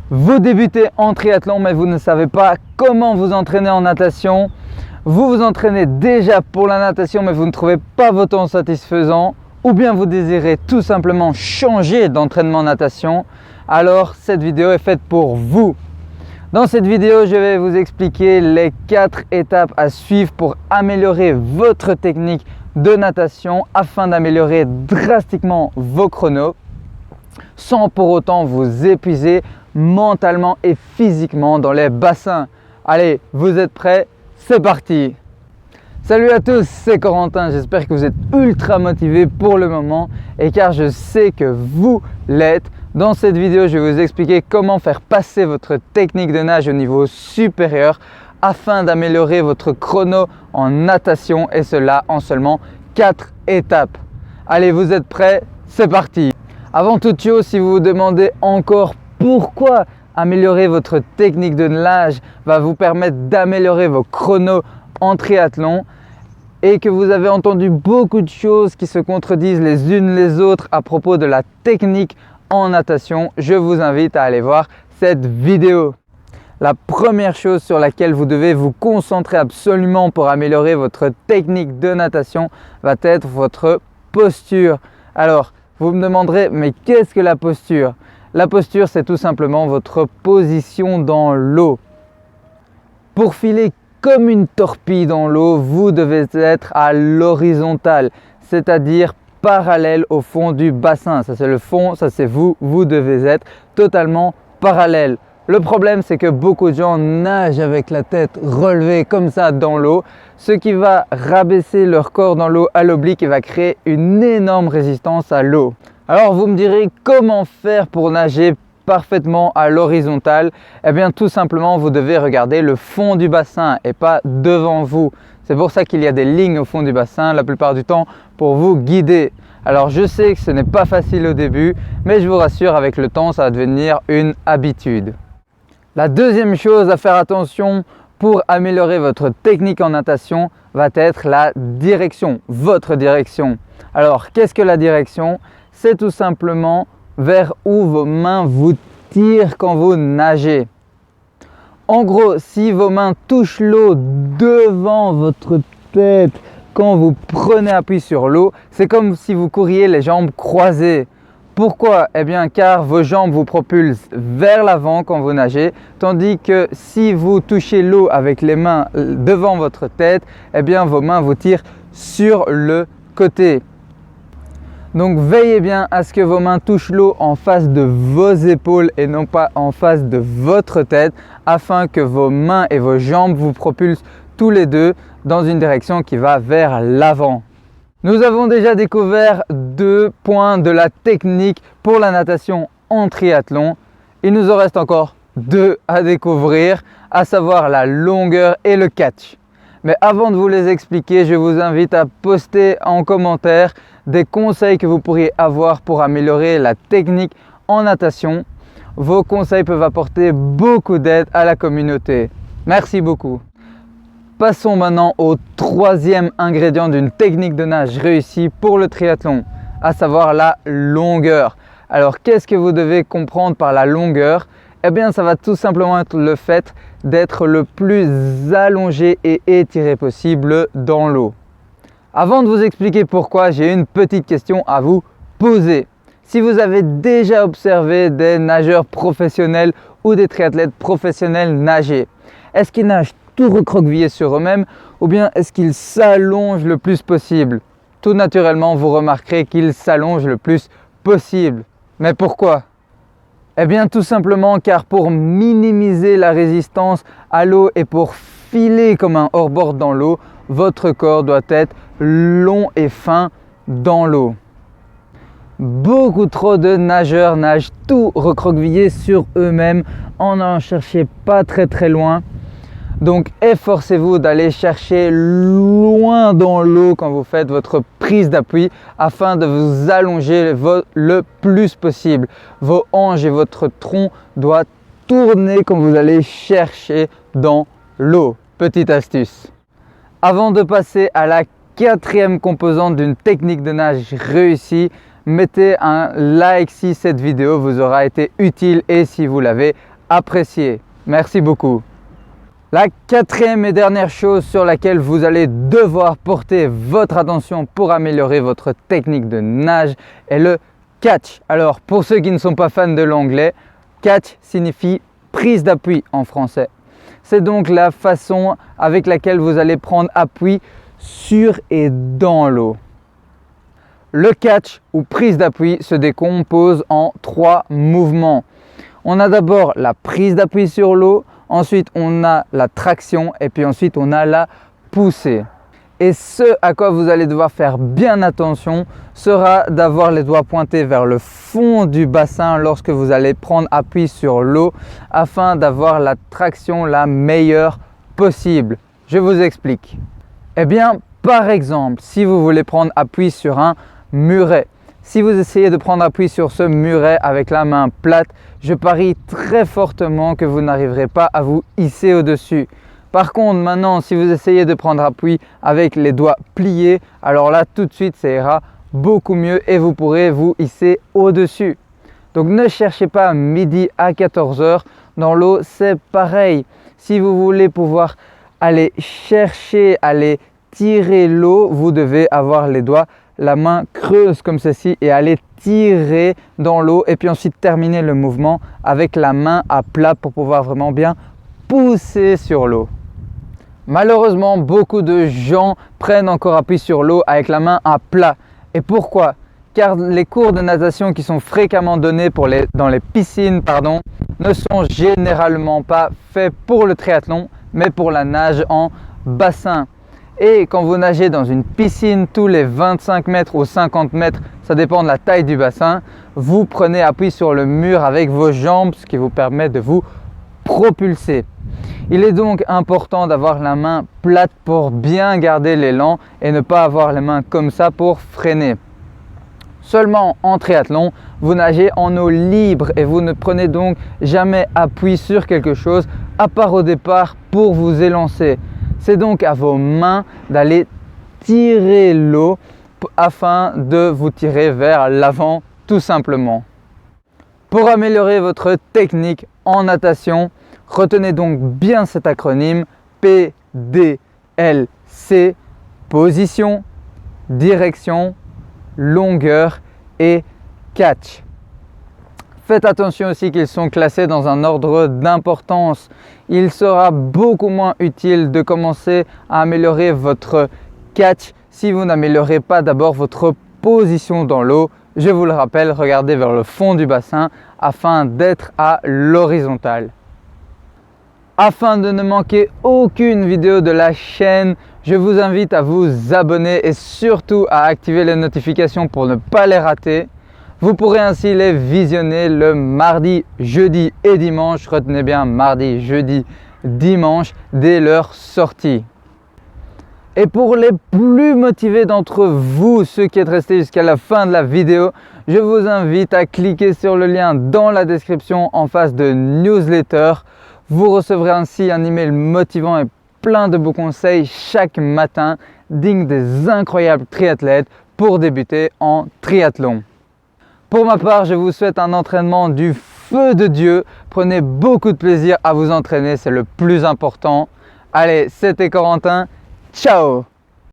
Vous débutez en triathlon mais vous ne savez pas comment vous entraîner en natation. Vous vous entraînez déjà pour la natation mais vous ne trouvez pas vos temps satisfaisants. Ou bien vous désirez tout simplement changer d'entraînement natation. Alors cette vidéo est faite pour vous. Dans cette vidéo, je vais vous expliquer les 4 étapes à suivre pour améliorer votre technique de natation afin d'améliorer drastiquement vos chronos sans pour autant vous épuiser mentalement et physiquement dans les bassins. Allez, vous êtes prêts? C'est parti! Salut à tous, c'est Corentin, j'espère que vous êtes ultra motivés pour le moment et car je sais que vous l'êtes. Dans cette vidéo, je vais vous expliquer comment faire passer votre technique de nage au niveau supérieur afin d'améliorer votre chrono en natation et cela en seulement 4 étapes. Allez, vous êtes prêts? C'est parti! Avant toute chose, si vous vous demandez encore pourquoi améliorer votre technique de nage va vous permettre d'améliorer vos chronos en triathlon et que vous avez entendu beaucoup de choses qui se contredisent les unes les autres à propos de la technique en natation, je vous invite à aller voir cette vidéo. La première chose sur laquelle vous devez vous concentrer absolument pour améliorer votre technique de natation va être votre posture. Alors, vous me demanderez, mais qu'est-ce que la posture? La posture, c'est tout simplement votre position dans l'eau. Pour filer comme une torpille dans l'eau, vous devez être à l'horizontale, c'est-à-dire parallèle au fond du bassin. Ça c'est le fond, ça c'est vous, vous devez être totalement parallèle. Le problème c'est que beaucoup de gens nagent avec la tête relevée comme ça dans l'eau, ce qui va rabaisser leur corps dans l'eau à l'oblique et va créer une énorme résistance à l'eau. Alors vous me direz comment faire pour nager parfaitement à l'horizontale? Eh bien tout simplement vous devez regarder le fond du bassin et pas devant vous. C'est pour ça qu'il y a des lignes au fond du bassin la plupart du temps pour vous guider. Alors je sais que ce n'est pas facile au début mais je vous rassure, avec le temps ça va devenir une habitude. La deuxième chose à faire attention pour améliorer votre technique en natation va être la direction, votre direction. Alors qu'est-ce que la direction? C'est tout simplement vers où vos mains vous tirent quand vous nagez. En gros, si vos mains touchent l'eau devant votre tête quand vous prenez appui sur l'eau, c'est comme si vous couriez les jambes croisées. Pourquoi? Eh bien car vos jambes vous propulsent vers l'avant quand vous nagez, tandis que si vous touchez l'eau avec les mains devant votre tête, eh bien vos mains vous tirent sur le côté. Donc veillez bien à ce que vos mains touchent l'eau en face de vos épaules et non pas en face de votre tête, afin que vos mains et vos jambes vous propulsent tous les deux dans une direction qui va vers l'avant. Nous avons déjà découvert 2 points de la technique pour la natation en triathlon. Il nous en reste encore 2 à découvrir, à savoir la longueur et le catch. Mais avant de vous les expliquer, je vous invite à poster en commentaire des conseils que vous pourriez avoir pour améliorer la technique en natation. Vos conseils peuvent apporter beaucoup d'aide à la communauté. Merci beaucoup. Passons maintenant au 3e ingrédient d'une technique de nage réussie pour le triathlon, à savoir la longueur. Alors qu'est-ce que vous devez comprendre par la longueur? Eh bien ça va tout simplement être le fait d'être le plus allongé et étiré possible dans l'eau. Avant de vous expliquer pourquoi, j'ai une petite question à vous poser. Si vous avez déjà observé des nageurs professionnels ou des triathlètes professionnels nager, est-ce qu'ils nagent tout recroquevillés sur eux-mêmes ou bien est-ce qu'ils s'allongent le plus possible? Tout naturellement, vous remarquerez qu'ils s'allongent le plus possible. Mais pourquoi? Eh bien tout simplement car pour minimiser la résistance à l'eau et pour filer comme un hors-bord dans l'eau, votre corps doit être long et fin dans l'eau. Beaucoup trop de nageurs nagent tout recroquevillés sur eux-mêmes, en n'en cherchez pas très loin. Donc efforcez-vous d'aller chercher loin dans l'eau quand vous faites votre prise d'appui afin de vous allonger le plus possible. Vos hanches et votre tronc doivent tourner quand vous allez chercher dans l'eau. Petite astuce. Avant de passer à la 4e composante d'une technique de nage réussie, mettez un like si cette vidéo vous aura été utile et si vous l'avez apprécié. Merci beaucoup. La quatrième et dernière chose sur laquelle vous allez devoir porter votre attention pour améliorer votre technique de nage est le catch. Alors pour ceux qui ne sont pas fans de l'anglais, catch signifie prise d'appui en français. C'est donc la façon avec laquelle vous allez prendre appui sur et dans l'eau. Le catch ou prise d'appui se décompose en 3 mouvements. On a d'abord la prise d'appui sur l'eau, ensuite on a la traction et puis ensuite on a la poussée. Et ce à quoi vous allez devoir faire bien attention sera d'avoir les doigts pointés vers le fond du bassin lorsque vous allez prendre appui sur l'eau afin d'avoir la traction la meilleure possible. Je vous explique. Eh bien, par exemple, si vous voulez prendre appui sur un muret, si vous essayez de prendre appui sur ce muret avec la main plate, je parie très fortement que vous n'arriverez pas à vous hisser au-dessus. Par contre, maintenant, si vous essayez de prendre appui avec les doigts pliés, alors là, tout de suite, ça ira beaucoup mieux et vous pourrez vous hisser au-dessus. Donc, ne cherchez pas midi à 14 h. Dans l'eau, c'est pareil. Si vous voulez pouvoir aller chercher, aller tirer l'eau, vous devez avoir les doigts, la main creuse comme ceci et aller tirer dans l'eau et puis ensuite terminer le mouvement avec la main à plat pour pouvoir vraiment bien pousser sur l'eau. Malheureusement, beaucoup de gens prennent encore appui sur l'eau avec la main à plat. Et pourquoi? Car les cours de natation qui sont fréquemment donnés dans les piscines ne sont généralement pas faits pour le triathlon, mais pour la nage en bassin. Et quand vous nagez dans une piscine tous les 25 mètres ou 50 mètres, ça dépend de la taille du bassin, vous prenez appui sur le mur avec vos jambes, ce qui vous permet de vous propulser. Il est donc important d'avoir la main plate pour bien garder l'élan et ne pas avoir les mains comme ça pour freiner. Seulement en triathlon, vous nagez en eau libre et vous ne prenez donc jamais appui sur quelque chose à part au départ pour vous élancer. C'est donc à vos mains d'aller tirer l'eau afin de vous tirer vers l'avant tout simplement. Pour améliorer votre technique en natation, retenez donc bien cet acronyme PDLC, position, direction, longueur et catch. Faites attention aussi qu'ils sont classés dans un ordre d'importance. Il sera beaucoup moins utile de commencer à améliorer votre catch si vous n'améliorez pas d'abord votre position dans l'eau. Je vous le rappelle, regardez vers le fond du bassin afin d'être à l'horizontale. Afin de ne manquer aucune vidéo de la chaîne, je vous invite à vous abonner et surtout à activer les notifications pour ne pas les rater. Vous pourrez ainsi les visionner le mardi, jeudi et dimanche. Retenez bien mardi, jeudi, dimanche dès leur sortie. Et pour les plus motivés d'entre vous, ceux qui êtes restés jusqu'à la fin de la vidéo, je vous invite à cliquer sur le lien dans la description en face de newsletter. Vous recevrez ainsi un email motivant et plein de beaux conseils chaque matin, dignes des incroyables triathlètes pour débuter en triathlon. Pour ma part, je vous souhaite un entraînement du feu de Dieu. Prenez beaucoup de plaisir à vous entraîner, c'est le plus important. Allez, c'était Corentin. Ciao!